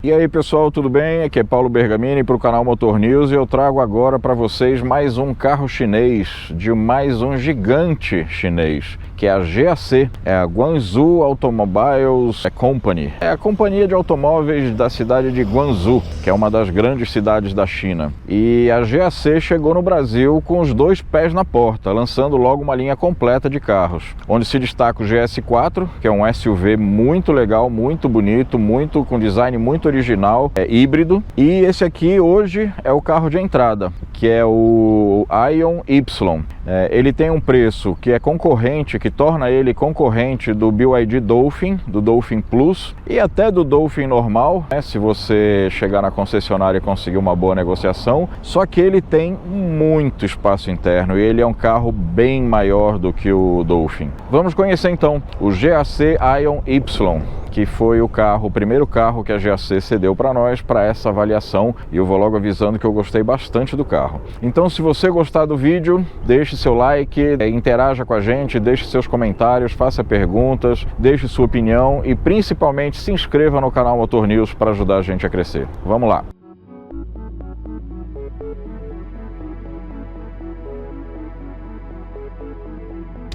E aí pessoal, tudo bem? Aqui é Paulo Bergamini para o canal Motor News e eu trago agora para vocês mais um carro chinês, de mais um gigante chinês, que é a GAC, é a Guangzhou Automobiles Company. É a companhia de automóveis da cidade de Guangzhou, que é uma das grandes cidades da China. E a GAC chegou no Brasil com os dois pés na porta, lançando logo uma linha completa de carros, onde se destaca o GS4, que é um SUV muito legal, muito bonito, com design muito original, é híbrido, e esse aqui hoje é o carro de entrada, que é o Aion Y. Ele tem um preço que é concorrente, que torna ele concorrente do BYD Dolphin, do Dolphin Plus e até do Dolphin normal, né, se você chegar na concessionária e conseguir uma boa negociação, só que ele tem muito espaço interno e ele é um carro bem maior do que o Dolphin. Vamos conhecer então o GAC Aion Y, que foi o primeiro carro que a GAC cedeu para nós para essa avaliação, e eu vou logo avisando que eu gostei bastante do carro. Então, se você gostar do vídeo, deixe seu like, interaja com a gente, deixe seus comentários, faça perguntas, deixe sua opinião e principalmente se inscreva no canal Motor News para ajudar a gente a crescer. Vamos lá!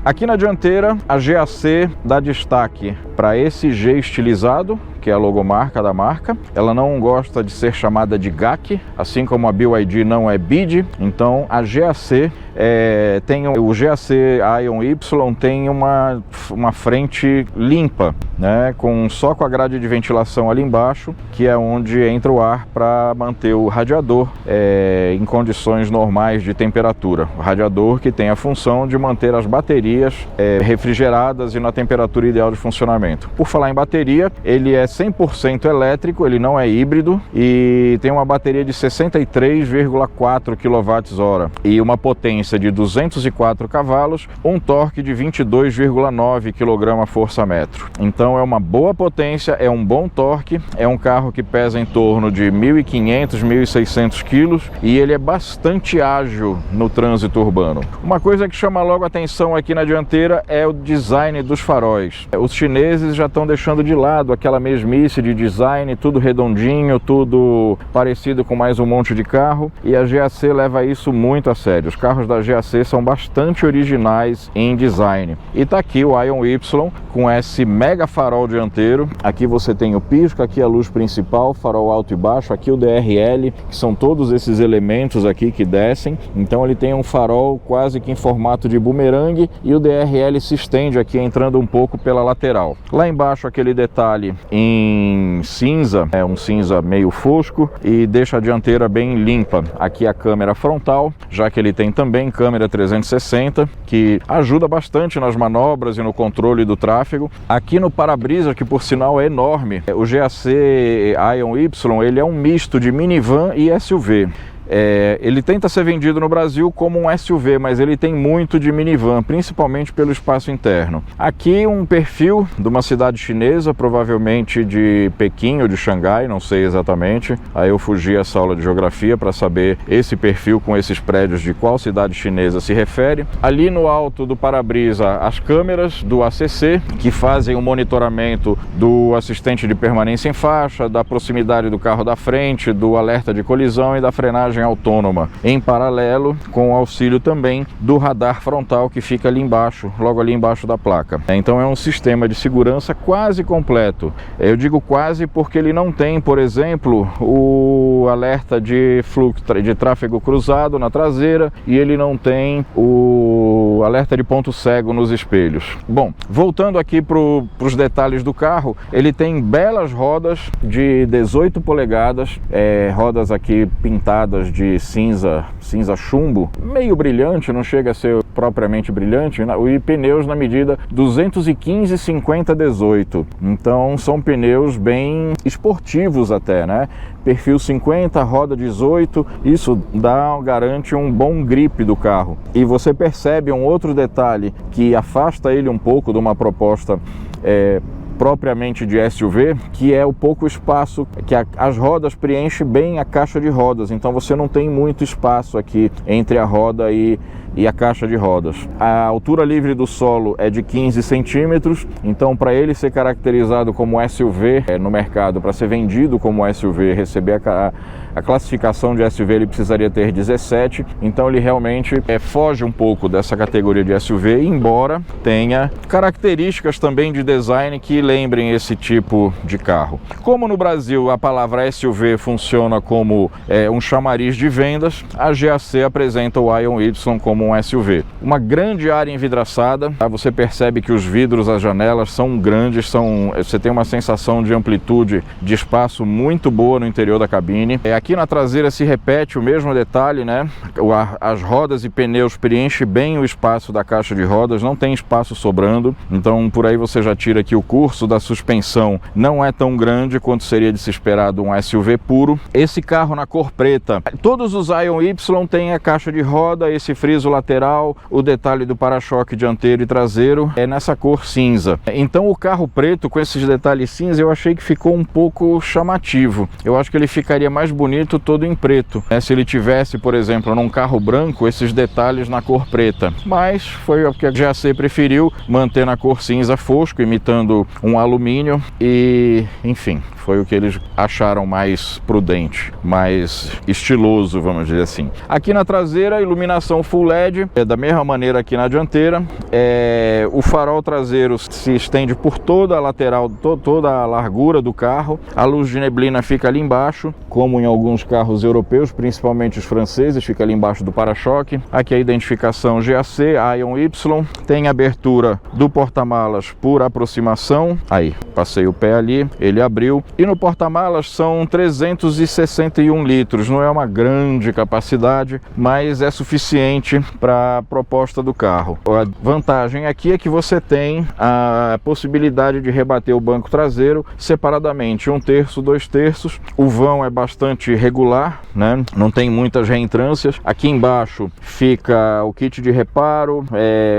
Aqui na dianteira, a GAC dá destaque para esse G estilizado, que é a logomarca da marca. Ela não gosta de ser chamada de GAC, assim como a BYD não é BYD. Então a GAC o GAC Aion Y tem uma frente limpa, né, só com a grade de ventilação ali embaixo, que é onde entra o ar para manter o radiador em condições normais de temperatura. O radiador que tem a função de manter as baterias refrigeradas e na temperatura ideal de funcionamento. Por falar em bateria, ele é 100% elétrico, ele não é híbrido e tem uma bateria de 63,4 kWh e uma potência de 204 cavalos, um torque de 22,9 kgfm. Então é uma boa potência, é um bom torque, é um carro que pesa em torno de 1.500, 1.600 quilos e ele é bastante ágil no trânsito urbano. Uma coisa que chama logo a atenção aqui na dianteira é o design dos faróis. Os chineses já estão deixando de lado aquela mesmice de design, tudo redondinho, tudo parecido com mais um monte de carro, e a GAC leva isso muito a sério. Os carros da GAC são bastante originais em design. E tá aqui o Aion Y com esse mega farol dianteiro. Aqui você tem o pisco, aqui a luz principal, farol alto e baixo, aqui o DRL, que são todos esses elementos aqui que descem. Então ele tem um farol quase que em formato de bumerangue e o DRL se estende aqui entrando um pouco pela lateral. Lá embaixo aquele detalhe em cinza, um cinza meio fosco, e deixa a dianteira bem limpa. Aqui a câmera frontal, já que ele tem também câmera 360, que ajuda bastante nas manobras e no controle do tráfego. Aqui no para-brisa, que por sinal é enorme, o GAC Aion Y, ele é um misto de minivan e SUV. Ele tenta ser vendido no Brasil como um SUV, mas ele tem muito de minivan, principalmente pelo espaço interno. Aqui um perfil de uma cidade chinesa, provavelmente de Pequim ou de Xangai, não sei exatamente. Aí eu fugi essa aula de geografia para saber esse perfil com esses prédios de qual cidade chinesa se refere. Ali no alto do para-brisa, as câmeras do ACC, que fazem o monitoramento do assistente de permanência em faixa, da proximidade do carro da frente, do alerta de colisão e da frenagem autônoma, em paralelo com o auxílio também do radar frontal que fica ali embaixo, logo ali embaixo da placa. Então é um sistema de segurança quase completo. Eu digo quase porque ele não tem, por exemplo, o alerta de fluxo de tráfego cruzado na traseira e ele não tem o alerta de ponto cego nos espelhos. Bom, voltando aqui para os detalhes do carro, ele tem belas rodas de 18 polegadas, rodas aqui pintadas de cinza chumbo, meio brilhante, não chega a ser propriamente brilhante, e pneus na medida 215/50/18. Então são pneus bem esportivos até, né? Perfil 50, roda 18, isso garante um bom grip do carro. E você percebe um outro detalhe que afasta ele um pouco de uma proposta propriamente de SUV, que é o pouco espaço que as rodas preenchem bem a caixa de rodas, então você não tem muito espaço aqui entre a roda e a caixa de rodas. A altura livre do solo é de 15 centímetros, então para ele ser caracterizado como SUV no mercado, para ser vendido como SUV, receber a classificação de SUV, ele precisaria ter 17, então ele realmente foge um pouco dessa categoria de SUV, embora tenha características também de design que lembrem esse tipo de carro. Como no Brasil a palavra SUV funciona como um chamariz de vendas, a GAC apresenta o Ion Y como um SUV. Uma grande área envidraçada, tá? Você percebe que os vidros, as janelas são grandes, você tem uma sensação de amplitude de espaço muito boa no interior da cabine. Aqui na traseira se repete o mesmo detalhe, né? As rodas e pneus preenchem bem o espaço da caixa de rodas, não tem espaço sobrando, então por aí você já tira que o curso da suspensão não é tão grande quanto seria de se esperar de um SUV puro. Esse carro na cor preta, todos os Ion Y têm a caixa de roda, esse friso lateral, o detalhe do para-choque dianteiro e traseiro é nessa cor cinza. Então o carro preto com esses detalhes cinza eu achei que ficou um pouco chamativo. Eu acho que ele ficaria mais bonito todo em preto, né? Se ele tivesse, por exemplo, num carro branco, esses detalhes na cor preta. Mas foi o que a GAC preferiu, manter na cor cinza fosco, imitando um alumínio e, enfim, foi o que eles acharam mais prudente, mais estiloso, vamos dizer assim. Aqui na traseira, iluminação Full LED, da mesma maneira aqui na dianteira. O farol traseiro se estende por toda a lateral, toda a largura do carro. A luz de neblina fica ali embaixo, como em alguns carros europeus, principalmente os franceses, fica ali embaixo do para-choque. Aqui a identificação GAC, Ion Y, tem abertura do porta-malas por aproximação. Aí, passei o pé ali, ele abriu. E no porta-malas são 361 litros, não é uma grande capacidade, mas é suficiente para a proposta do carro. A vantagem aqui é que você tem a possibilidade de rebater o banco traseiro separadamente, 1/3, 2/3. O vão é bastante regular, né? Não tem muitas reentrâncias. Aqui embaixo fica o kit de reparo,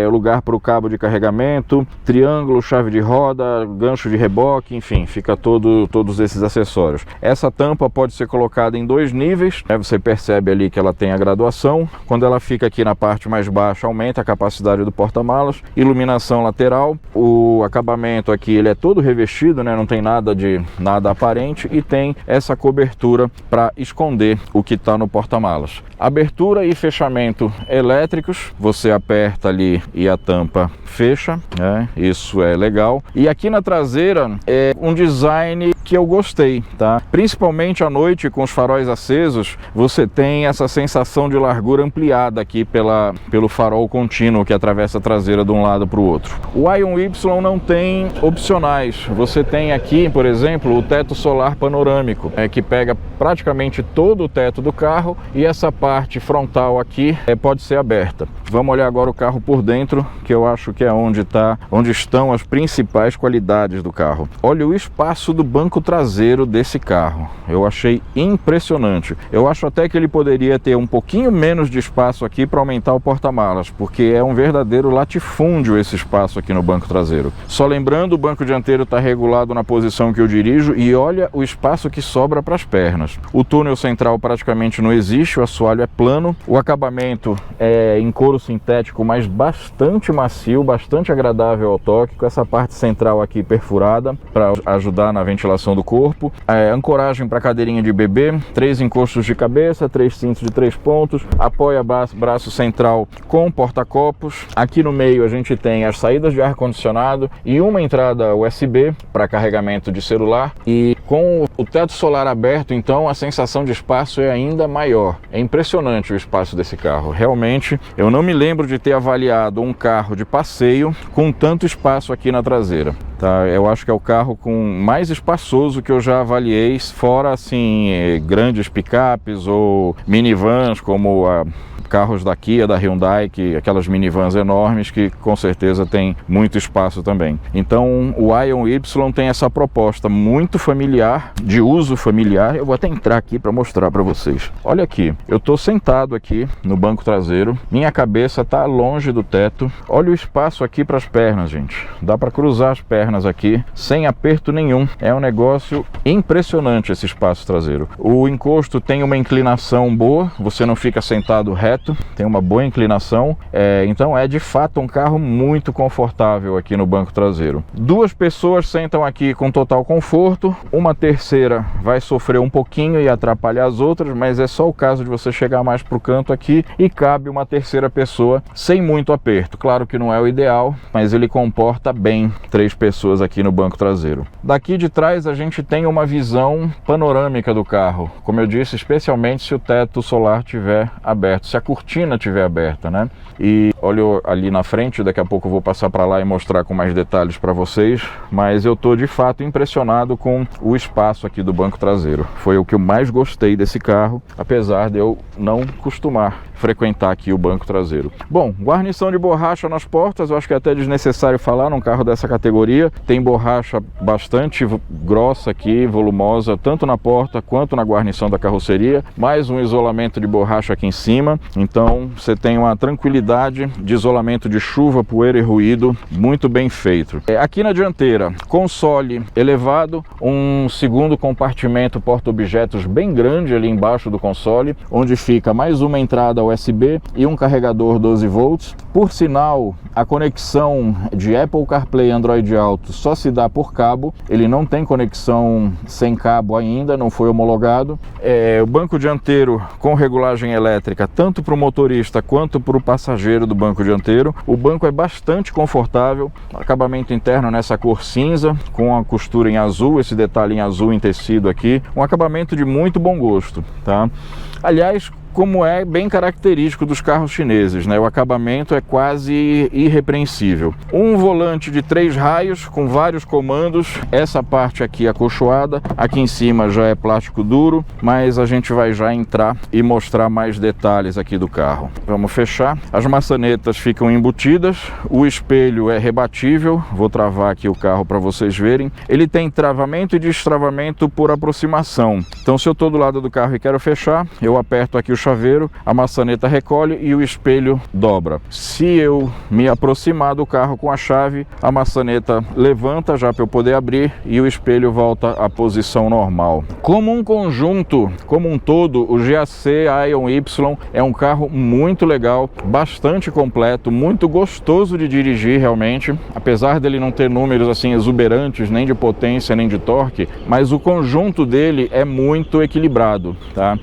lugar para o cabo de carregamento, triângulo, chave de roda, gancho de reboque, enfim, fica todos esses acessórios. Essa tampa pode ser colocada em 2 níveis, né? Você percebe ali que ela tem a graduação. Quando ela fica aqui na parte mais baixa, aumenta a capacidade do porta-malas. Iluminação lateral, o acabamento aqui ele é todo revestido, né? Não tem nada aparente e tem essa cobertura para esconder o que está no porta-malas. Abertura e fechamento elétricos, você aperta ali e a tampa fecha, né? Isso é legal. E aqui na traseira é um design que eu gostei, tá? Principalmente à noite com os faróis acesos, você tem essa sensação de largura ampliada aqui pelo farol contínuo que atravessa a traseira de um lado para o outro. O Ion Y não tem opcionais. Você tem aqui, por exemplo, o teto solar panorâmico, que pega praticamente todo o teto do carro e essa parte frontal aqui pode ser aberta. Vamos olhar agora o carro por dentro, que eu acho que é onde estão as principais qualidades do carro. Olha o espaço do banco traseiro desse carro, eu achei impressionante. Eu acho até que ele poderia ter um pouquinho menos de espaço aqui para aumentar o porta-malas, porque é um verdadeiro latifúndio esse espaço aqui no banco traseiro. Só lembrando, o banco dianteiro está regulado na posição que eu dirijo e olha o espaço que sobra para as pernas. O túnel central praticamente não existe, o assoalho é plano, o acabamento é em couro sintético, mas bastante macio, bastante agradável ao toque, com essa parte central aqui perfurada para ajudar na ventilação do corpo. Ancoragem para cadeirinha de bebê, 3 encostos de cabeça, 3 cintos de 3 pontos, apoia braço central com porta-copos. Aqui no meio a gente tem as saídas de ar-condicionado e uma entrada USB para carregamento de celular, e com o teto solar aberto, então a sensação de espaço é ainda maior. É impressionante o espaço desse carro. Realmente, eu não me lembro de ter avaliado um carro de passeio com tanto espaço aqui na traseira. Tá? Eu acho que é o carro com mais espaçoso que eu já avaliei, fora assim grandes picapes ou minivans como carros da Kia, da Hyundai, aquelas minivans enormes que com certeza tem muito espaço também. Então o Ion Y tem essa proposta muito familiar, de uso familiar. Eu vou até entrar aqui para mostrar para vocês. Olha aqui, eu estou sentado aqui no banco traseiro, minha cabeça está longe do teto. Olha o espaço aqui para as pernas, gente. Dá para cruzar as pernas aqui sem aperto nenhum. É um negócio impressionante esse espaço traseiro. O encosto tem uma inclinação boa, você não fica sentado reto, tem uma boa inclinação. Então é de fato um carro muito confortável aqui no banco traseiro. Duas pessoas sentam aqui com total conforto, uma terceira vai sofrer um pouquinho e atrapalhar as outras, mas é só o caso de você chegar mais para o canto aqui e cabe uma terceira pessoa sem muito aperto. Claro que não é o ideal, mas ele comporta bem 3 pessoas aqui no banco traseiro. Daqui de trás a gente tem uma visão panorâmica do carro, como eu disse, especialmente se o teto solar estiver aberto, se a cortina estiver aberta, né? E olha ali na frente, daqui a pouco eu vou passar para lá e mostrar com mais detalhes para vocês, mas eu estou de fato impressionado com o espaço aqui do banco traseiro. Foi o que eu mais gostei desse carro, apesar de eu não costumar frequentar aqui o banco traseiro. Bom, guarnição de borracha nas portas, eu acho que é até desnecessário falar num carro dessa categoria. Tem borracha bastante grossa aqui, volumosa, tanto na porta quanto na guarnição da carroceria, mais um isolamento de borracha aqui em cima, então você tem uma tranquilidade de isolamento de chuva, poeira e ruído muito bem feito. Aqui na dianteira, console elevado, um segundo compartimento porta-objetos bem grande ali embaixo do console, onde fica mais uma entrada USB e um carregador 12 volts. Por sinal, a conexão de Apple CarPlay e Android Auto só se dá por cabo, ele não tem conexão sem cabo ainda, não foi homologado. O banco dianteiro com regulagem elétrica, tanto para o motorista quanto para o passageiro do banco dianteiro. O banco é bastante confortável, acabamento interno nessa cor cinza, com a costura em azul, esse detalhe em azul em tecido aqui, um acabamento de muito bom gosto, tá? Aliás, como é bem característico dos carros chineses, né? O acabamento é quase irrepreensível. Um volante de 3 raios com vários comandos, essa parte aqui acolchoada, aqui em cima já é plástico duro, mas a gente vai já entrar e mostrar mais detalhes aqui do carro. Vamos fechar. As maçanetas ficam embutidas, o espelho é rebatível, vou travar aqui o carro para vocês verem. Ele tem travamento e destravamento por aproximação, então se eu estou do lado do carro e quero fechar, eu aperto aqui o chaveiro, a maçaneta recolhe e o espelho dobra. Se eu me aproximar do carro com a chave, a maçaneta levanta já para eu poder abrir e o espelho volta à posição normal. Como um conjunto, como um todo, o GAC Ion Y é um carro muito legal, bastante completo, muito gostoso de dirigir realmente, apesar dele não ter números assim exuberantes, nem de potência, nem de torque, mas o conjunto dele é muito equilibrado, tá?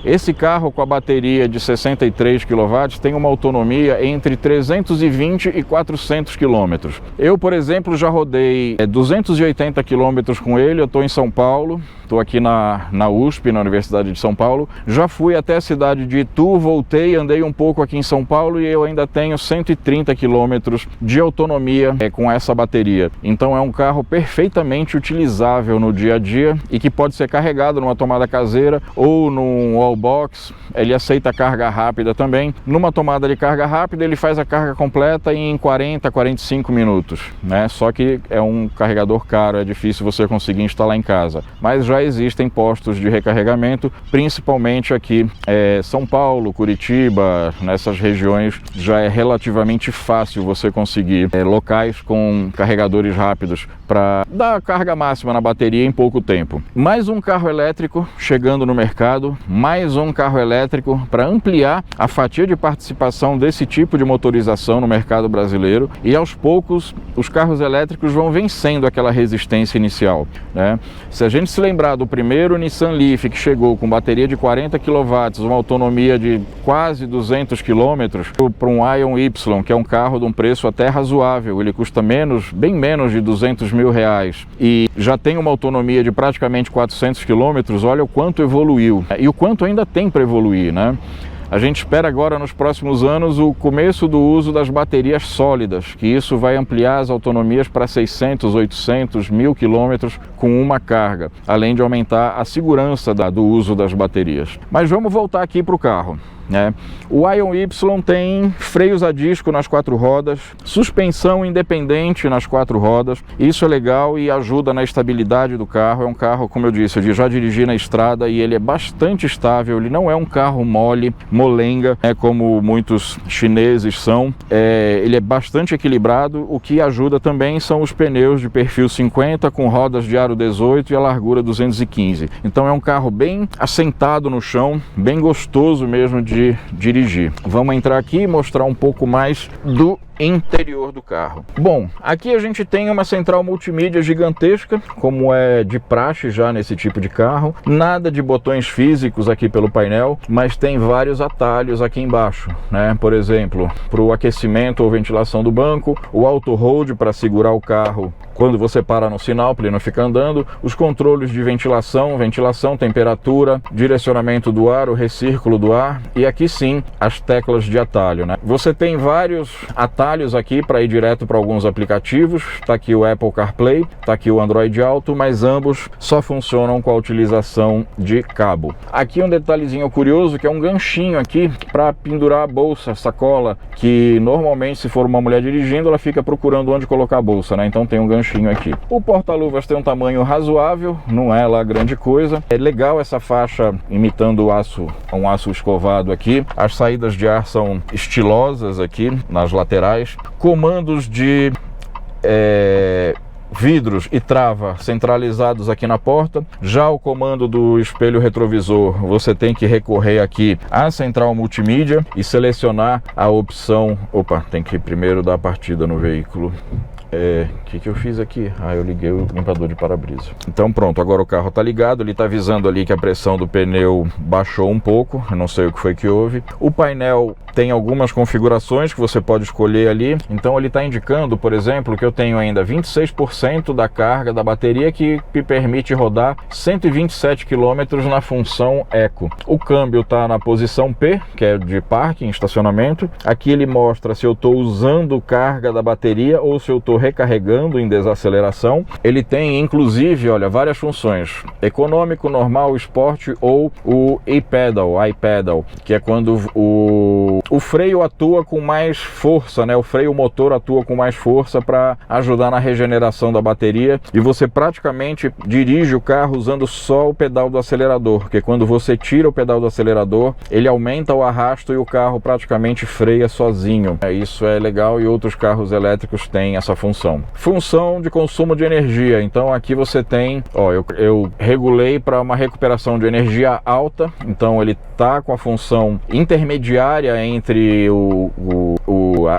Esse carro com a bateria de 63 kW tem uma autonomia entre 320 e 400 km. Eu, por exemplo, já rodei 280 km com ele, eu estou em São Paulo, estou aqui na USP, na Universidade de São Paulo. Já fui até a cidade de Itu, voltei, andei um pouco aqui em São Paulo e eu ainda tenho 130 km de autonomia com essa bateria. Então é um carro perfeitamente utilizável no dia a dia e que pode ser carregado numa tomada caseira ou num wallbox. Ele aceita carga rápida também. Numa tomada de carga rápida ele faz a carga completa em 40, 45 minutos, né? Só que é um carregador caro, é difícil você conseguir instalar em casa. Mas já existem postos de recarregamento, principalmente aqui São Paulo, Curitiba, nessas regiões já é relativamente fácil você conseguir locais com carregadores rápidos para dar carga máxima na bateria em pouco tempo. Mais um carro elétrico chegando no mercado, mais um carro elétrico para ampliar a fatia de participação desse tipo de motorização no mercado brasileiro, e aos poucos os carros elétricos vão vencendo aquela resistência inicial, né? Se a gente se lembrar do primeiro Nissan Leaf, que chegou com bateria de 40 kW, uma autonomia de quase 200 km, para um Ion Y, que é um carro de um preço até razoável, ele custa bem menos de 200 mil reais e já tem uma autonomia de praticamente 400 km, olha o quanto evoluiu e o quanto ainda tem para evoluir, né? A gente espera agora nos próximos anos o começo do uso das baterias sólidas, que isso vai ampliar as autonomias para 600, 800, 1000 km com uma carga, além de aumentar a segurança do uso das baterias. Mas vamos voltar aqui para o carro. né? O Ion Y tem freios a disco nas 4 rodas, suspensão independente nas 4 rodas. Isso é legal e ajuda na estabilidade do carro. É um carro, como eu disse, eu já dirigi na estrada e ele é bastante estável. Ele não é um carro mole, molenga, como muitos chineses são. Ele é bastante equilibrado. O que ajuda também são os pneus de perfil 50 com rodas de aro 18 e a largura 215. Então é um carro bem assentado no chão, bem gostoso mesmo de dirigir. Vamos entrar aqui e mostrar um pouco mais do interior do carro. Bom, aqui a gente tem uma central multimídia gigantesca, como é de praxe já nesse tipo de carro. Nada de botões físicos aqui pelo painel, mas tem vários atalhos aqui embaixo, né? Por exemplo, para o aquecimento ou ventilação do banco, o auto hold para segurar o carro quando você para no sinal, para ele não ficar andando, os controles de ventilação, temperatura, direcionamento do ar, o recírculo do ar, e aqui sim as teclas de atalho, né? Você tem vários atalhos aqui para ir direto para alguns aplicativos. Tá aqui o Apple CarPlay, tá aqui o Android Auto, mas ambos só funcionam com a utilização de cabo. Aqui um detalhezinho curioso, que é um ganchinho aqui para pendurar a bolsa, sacola, que normalmente se for uma mulher dirigindo, ela fica procurando onde colocar a bolsa, né? Então tem um ganchinho aqui. O porta-luvas tem um tamanho razoável, não é lá grande coisa. É legal essa faixa imitando um aço escovado aqui. As saídas de ar são estilosas aqui nas laterais. Comandos de vidros e trava centralizados aqui na porta. Já o comando do espelho retrovisor, você tem que recorrer aqui à central multimídia e selecionar a opção... Opa, tem que primeiro dar a partida no veículo. O que eu fiz aqui? Eu liguei o limpador de para-brisa. Então pronto, agora o carro está ligado. Ele está avisando ali que a pressão do pneu baixou um pouco. Eu não sei o que foi que houve. O painel tem algumas configurações que você pode escolher ali. Então ele está indicando, por exemplo, que eu tenho ainda 26% da carga da bateria, que me permite rodar 127 km na função Eco. O câmbio está na posição P, que é de parking, estacionamento. Aqui ele mostra se eu estou usando carga da bateria ou se eu estou recarregando em desaceleração. Ele tem inclusive, olha, várias funções: econômico, normal, esporte ou o iPedal, que é quando o freio atua com mais força, né? O freio motor atua com mais força para ajudar na regeneração da bateria, e você praticamente dirige o carro usando só o pedal do acelerador, porque quando você tira o pedal do acelerador, ele aumenta o arrasto e o carro praticamente freia sozinho. Isso é legal, e outros carros elétricos têm essa função de consumo de energia. Então aqui você tem, eu regulei para uma recuperação de energia alta, então ele tá com a função intermediária entre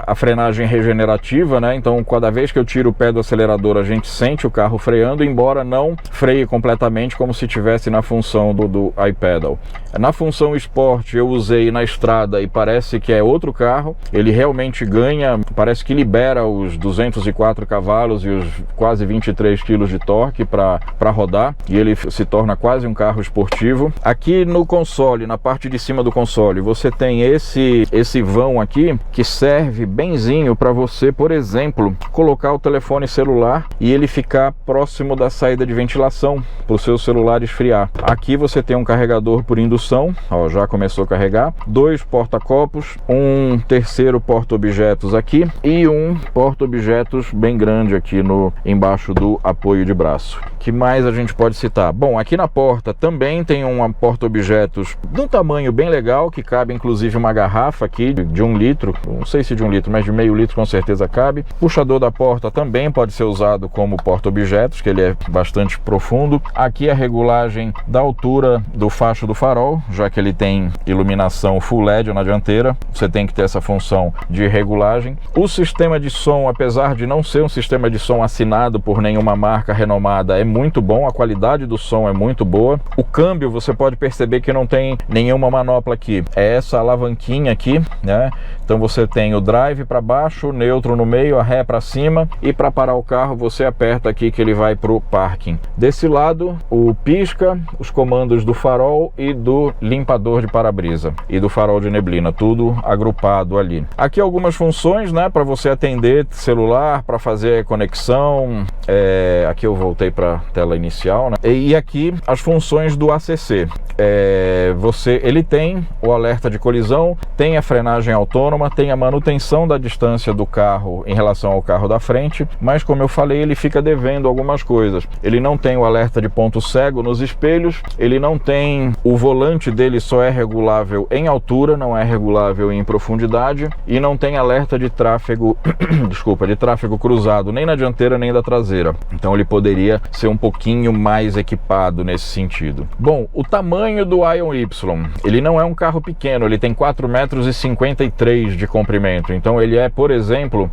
a frenagem regenerativa, né? Então cada vez que eu tiro o pé do acelerador, a gente sente o carro freando, embora não freie completamente como se tivesse na função do iPedal. Na função Sport eu usei na estrada e parece que é outro carro. Ele realmente ganha, parece que libera os 204 cavalos e os quase 23 kg de torque para rodar, e ele se torna quase um carro esportivo. Aqui no console, na parte de cima do console, você tem esse vão aqui que serve benzinho para você, por exemplo, colocar o telefone celular e ele ficar próximo da saída de ventilação para o seu celular esfriar. Aqui você tem um carregador por indução, já começou a carregar, 2 porta-copos, um terceiro porta-objetos aqui e um porta-objetos bem grande aqui embaixo do apoio de braço. Que mais a gente pode citar? Bom, aqui na porta também tem um porta-objetos de um tamanho bem legal, que cabe inclusive uma garrafa aqui de 1 litro, não sei se de 1 litro, mas de meio litro com certeza cabe. O puxador da porta também pode ser usado como porta-objetos, que ele é bastante profundo. Aqui a regulagem da altura do facho do farol, já que ele tem iluminação full LED na dianteira, você tem que ter essa função de regulagem. O sistema de som, apesar de não ser um sistema de som assinado por nenhuma marca renomada, é muito bom, a qualidade do som é muito boa. O câmbio, você pode perceber que não tem nenhuma manopla aqui, é essa alavanquinha aqui, né? Então você tem o drive para baixo, o neutro no meio, a ré para cima, e para parar o carro você aperta aqui que ele vai para o parking. Desse lado, o pisca, os comandos do farol e do do limpador de para-brisa e do farol de neblina, tudo agrupado ali. Aqui algumas funções, né, para você atender celular, para fazer a conexão. Aqui eu voltei para a tela inicial, né? E aqui as funções do ACC. Ele tem o alerta de colisão, tem a frenagem autônoma, tem a manutenção da distância do carro em relação ao carro da frente, mas como eu falei, ele fica devendo algumas coisas. Ele não tem o alerta de ponto cego nos espelhos, ele não tem, o volante dele só é regulável em altura, não é regulável em profundidade, e não tem alerta de tráfego de tráfego cruzado, nem na dianteira nem da traseira. Então ele poderia ser um pouquinho mais equipado nesse sentido. Bom, o tamanho do Ion Y, ele não é um carro pequeno, ele tem 4,53 m de comprimento, então ele é, por exemplo,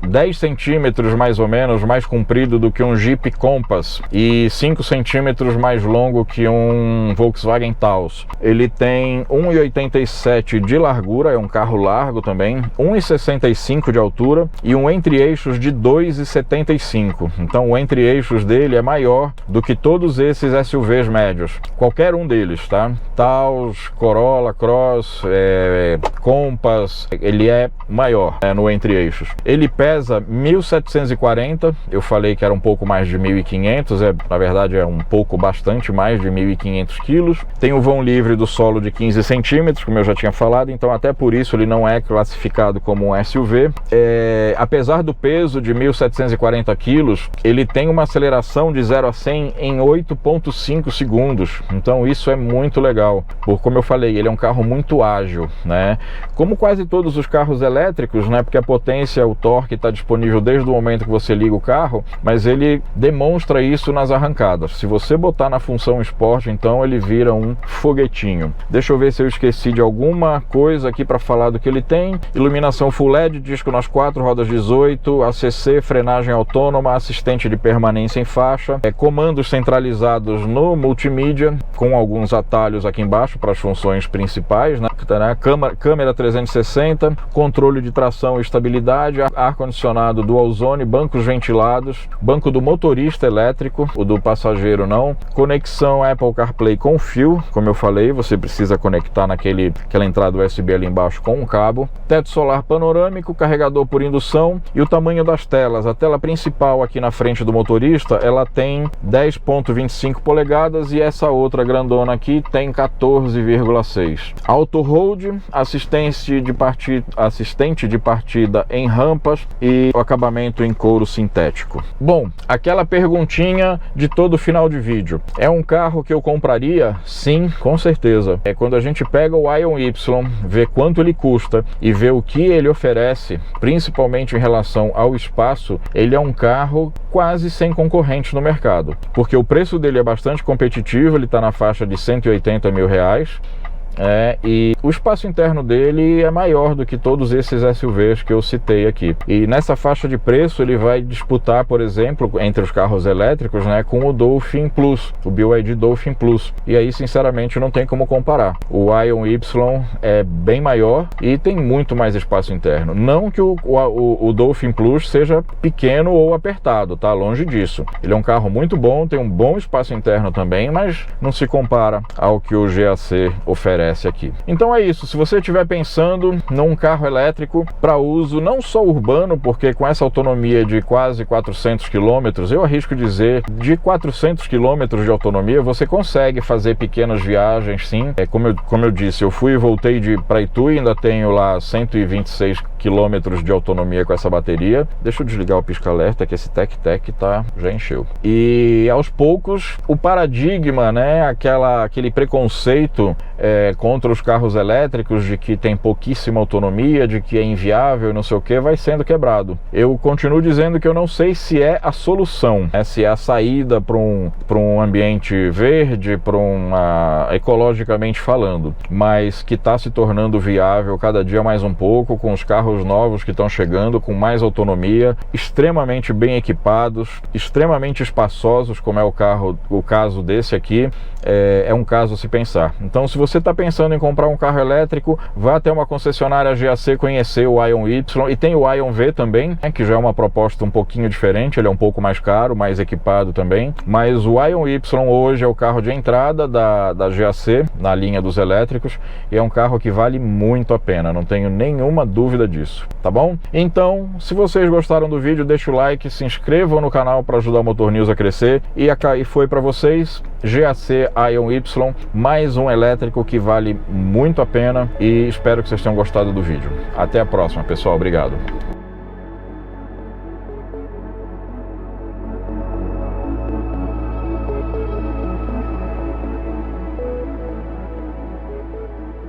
10 centímetros mais ou menos mais comprido do que um Jeep Compass e 5 centímetros mais longo que um Volkswagen Taos. Ele tem 1,87 de largura, é um carro largo também, 1,65 de altura e um entre-eixos de 2,75. Então o entre-eixos dele é maior do que todos esses SUVs médios, qualquer um deles, tá? Taos, Corolla, Cross, Compass, ele é maior no entre-eixos. Ele pesa 1.740, eu falei que era um pouco mais de 1.500, na verdade é bastante mais de 1.500 quilos. Tem o vão livre do solo de 15 centímetros, como eu já tinha falado, então até por isso ele não é classificado como um SUV. Apesar do peso de 1.740 quilos, ele tem uma aceleração de 0 a 100 em 8,5 segundos, então isso é muito legal, porque como eu falei, ele é um carro muito ágil, né? Como quase todos os carros elétricos, né? Porque a potência, o torque está disponível desde o momento que você liga o carro, mas ele demonstra isso nas arrancadas. Se você botar na função Sport, então ele vira um foguetinho. Deixa eu ver se eu esqueci de alguma coisa aqui para falar do que ele tem. Iluminação Full LED, disco nas 4, rodas 18, ACC, frenagem autônoma, assistente de permanência em faixa, comandos centralizados no multimídia, com alguns atalhos aqui embaixo para as funções principais, né? Câmera 360, controle de tração e estabilidade, ar-condicionado dual zone, bancos ventilados, banco do motorista elétrico, o do passageiro não, conexão Apple CarPlay com fio, como eu falei, você precisa conectar naquela entrada USB ali embaixo com um cabo, teto solar panorâmico, carregador por indução e o tamanho das telas. A tela principal aqui na frente do motorista, ela tem 10,25 polegadas e essa outra grandona aqui tem 14,6. Auto Hold, assistente de partida em rampas e o acabamento em couro sintético. Bom, aquela perguntinha de todo final de vídeo. É um carro que eu compraria? Sim, com certeza. Quando a gente pega o Ion Y, vê quanto ele custa e vê o que ele oferece, principalmente em relação ao espaço, ele é um carro quase sem concorrente no mercado, porque o preço dele é bastante competitivo, ele está na faixa de R$180 mil. E o espaço interno dele é maior do que todos esses SUVs que eu citei aqui. E nessa faixa de preço ele vai disputar, por exemplo, entre os carros elétricos, né, com o Dolphin Plus, o BYD Dolphin Plus. E aí, sinceramente, não tem como comparar. O Ion Y é bem maior e tem muito mais espaço interno. Não que o Dolphin Plus seja pequeno ou apertado, tá? Longe disso. Ele é um carro muito bom, tem um bom espaço interno também, mas não se compara ao que o GAC oferece aqui. Então é isso, se você estiver pensando num carro elétrico para uso não só urbano, porque com essa autonomia de quase 400 km, eu arrisco dizer, de 400 km de autonomia, você consegue fazer pequenas viagens, sim. Como eu disse, eu fui e voltei para Itu e ainda tenho lá 126 km de autonomia com essa bateria. Deixa eu desligar o pisca-alerta que esse Tec-Tec já encheu. E aos poucos, o paradigma, né, aquele preconceito contra os carros elétricos de que tem pouquíssima autonomia, de que é inviável, não sei o que, vai sendo quebrado. Eu continuo dizendo que eu não sei se é a solução, se é a saída para um ambiente verde, ecologicamente falando, mas que está se tornando viável cada dia mais um pouco, com os carros carros novos que estão chegando com mais autonomia, extremamente bem equipados, extremamente espaçosos, como é o caso desse aqui. É um caso a se pensar. Então, se você está pensando em comprar um carro elétrico, vá até uma concessionária GAC conhecer o Ion Y, e tem o Ion V também, que já é uma proposta um pouquinho diferente. Ele é um pouco mais caro, mais equipado também, mas o Ion Y hoje é o carro de entrada da GAC na linha dos elétricos, e é um carro que vale muito a pena, não tenho nenhuma dúvida disso, tá bom? Então, se vocês gostaram do vídeo, deixa o like, se inscrevam no canal para ajudar o Motor News a crescer, e foi para vocês GAC Ion Y, mais um elétrico que vale muito a pena, e espero que vocês tenham gostado do vídeo. Até a próxima, pessoal. Obrigado.